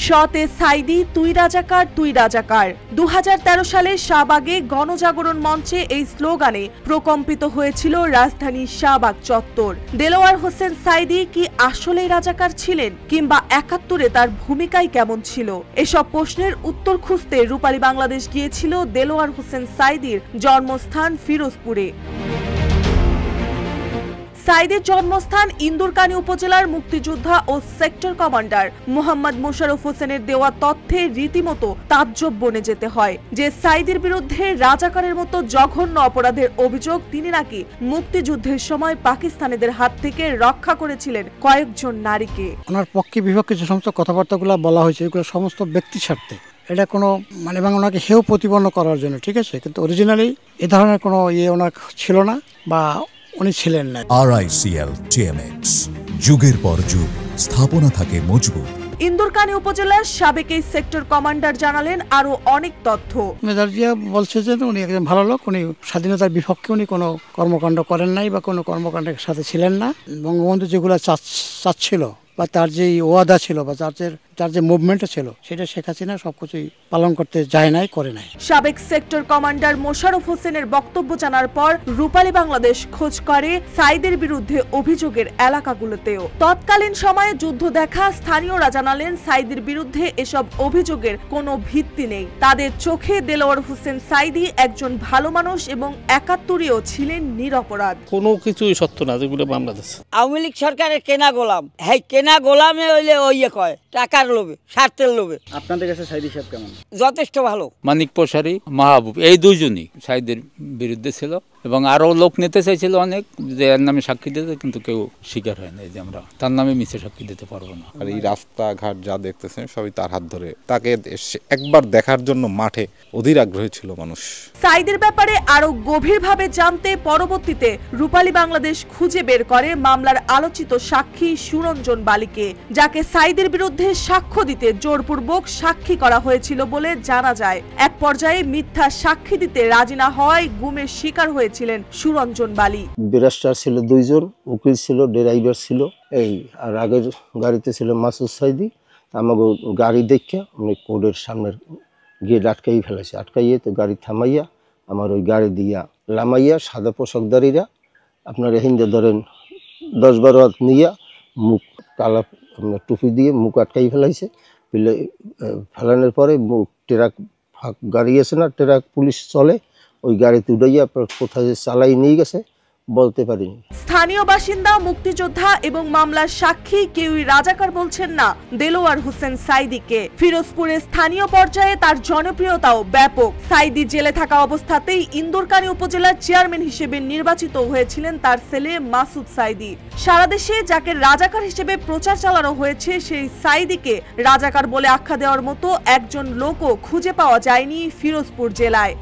শতে সাইদি তুই রাজাকার তুই রাজাকার। 2013 সালে শাহবাগে গণজাগরণ মঞ্চে এই স্লোগানে প্রকম্পিত হয়েছিল রাজধানীর শাহবাগ চত্বর। দেলোয়ার হোসেন সাইদি কি আসলেই রাজাকার ছিলেন, কিংবা 71-এ তার ভূমিকাই কেমন ছিল? এসব প্রশ্নের উত্তর খুঁজতে রূপালী বাংলাদেশ গিয়েছিল দেলোয়ার হোসেন সাইদির জন্মস্থান ফিরোজপুরে। সাইদির জন্মস্থান ইন্দুরকানী উপজেলার মুক্তিযোদ্ধা ও সেক্টর কমান্ডার মোহাম্মদ মোশাররফ হোসেনের দেওয়া তথ্যে রীতিমতো তাজ্জব বনে যেতে হয় যে সাইদির বিরুদ্ধে রাজাকারের মতো জঘন্য অপরাধের অভিযোগ তিনি নাকি মুক্তিযুদ্ধের সময় পাকিস্তানিদের হাত থেকে রক্ষা করেছিলেন কয়েকজন নারীকে। ওনার পক্ষে বিপক্ষে যে সমস্ত কথাবার্তাগুলো বলা হয়েছে এগুলো সমস্ত ব্যক্তি স্বার্থে, এটা কোনো এবং ওনাকে হেয় প্রতিপন্ন করার জন্য, ঠিক আছে, কিন্তু অরিজিনালি এ ধরনের কোনো ওনার ছিল না বা উনি ছিলেন না। RICL TMX, যুগের পর যুগ স্থাপনা থাকে মজবুত। ইন্দুরকানী উপজেলার সাবেক এই সেক্টর কমান্ডার জানালেন আরো অনেক তথ্য। মেজর জিয়া বলছে যে উনি একজন ভালো লোক, উনি স্বাধীনতার বিপক্ষে উনি কোনো কর্মকাণ্ড করেন নাই বা কোনো কর্মকাণ্ডের সাথে ছিলেন না। বঙ্গবন্ধু যেগুলো চাচ্ছিল বা তার যে ওয়াদা ছিল বা তার যে মুভমেন্টটা ছিল সেটা শেখ হাসিনা সবকিছুই পালন করতে যায় নাই, করে নাই। সাবেক সেক্টর কমান্ডার মোশাররফ হোসেনের বক্তব্য জানার পর রূপালী বাংলাদেশ খোঁজ করে সাইদের বিরুদ্ধে অভিযোগের এলাকাগুলোতেও। তৎকালীন সময়ে যুদ্ধ দেখা স্থানীয়রা জানালেন সাইদের বিরুদ্ধে এসব অভিযোগের কোনো ভিত্তি নেই। তাদের চোখে দেলোয়ার হোসেন সাইদি একজন ভালো মানুষ এবং 71-এও ছিলেন নিরপরাধ। কোনো কিছুই সত্য না যেগুলো বাংলাদেশ। আওয়ামী লীগ সরকারের কেনা গোলাম, হ্যাঁ কেনা গোলামে হইলে ওই কয় টাকার লোভে, স্বার্থের লোভে। আপনাদের কাছে সাইদি সাহেব কেমন? যথেষ্ট ভালো। মানিক প্রসারী, মাহবুব, এই দুইজনই সাইদের বিরুদ্ধে ছিল এবং আরো লোক নিতে চাইছিল অনেক, যে এর নামে সাক্ষী দিতে, কিন্তু কেউ স্বীকার হয় না যে আমরা তার নামে মিছে সাক্ষী দিতে পারবো না। আর এই রাস্তাঘাট যা দেখতেছেন সবই তার হাত ধরে। তাকে একবার দেখার জন্য মাঠে অধীর আগ্রহী ছিল মানুষ। সাইদের ব্যাপারে আরো গভীরভাবে জানতে পরবর্তীতে রূপালী বাংলাদেশ খুঁজে বের করে মামলার আলোচিত সাক্ষী সুরঞ্জন বালিকে, যাকে সাইদের বিরুদ্ধে সাক্ষ্য দিতে জোরপূর্বক সাক্ষী করা হয়েছিল বলে জানা যায়। এক পর্যায়ে মিথ্যা সাক্ষী দিতে রাজি না হওয়ায় গুমের শিকার হয়েছিলেন সুরঞ্জন বালি। ব্যারিস্টার ছিল 2 জন, উকিল ছিল, ড্রাইভার ছিল, এই আর আগের গাড়িতে ছিল মাসুদ সাইদি। আমাকে গাড়ি দেখে উনি কোর্টের সামনের গিয়ে আটকাই ফেলেছে। আটকাইয়ে তো গাড়ি থামাইয়া আমার ওই গাড়ি দিয়া লামাইয়া সাদা পোশাকদারীরা আপনার হিন্দে ধরেন 10-12 হাত নিয়ে মুখ কালা আপনার টুপি দিয়ে মুখ আটকাই ফেলাইছে। ফেলানোর পরে মুখ ট্রাক গাড়ি আছে না, ট্রাক পুলিশ চলে, ওই গাড়িতে উঠাইয়া আপনার কোথায় চালাই নিয়ে গেছে বলতে পারিনি। স্থানীয় বাসিন্দা, মুক্তিযোদ্ধা এবং মামলার সাক্ষী কেউই রাজাকার বলছেন না দেলোয়ার হোসেন সাইদিকে। ফিরোজপুরের স্থানীয় পর্যায়ে তার জনপ্রিয়তাও ব্যাপক। সাইদি জেলে থাকা অবস্থাতেই ইন্দুরকানী উপজেলার চেয়ারম্যান হিসেবে নির্বাচিত হয়েছিলেন তার ছেলে মাসুদ সাইদি। সারা দেশে যাকে রাজাকার হিসেবে প্রচার চালানো হয়েছে, সেই সাইদিকে রাজাকার বলে আখ্যা দেওয়ার মতো একজন লোকও খুঁজে পাওয়া যায়নি ফিরোজপুর জেলায়।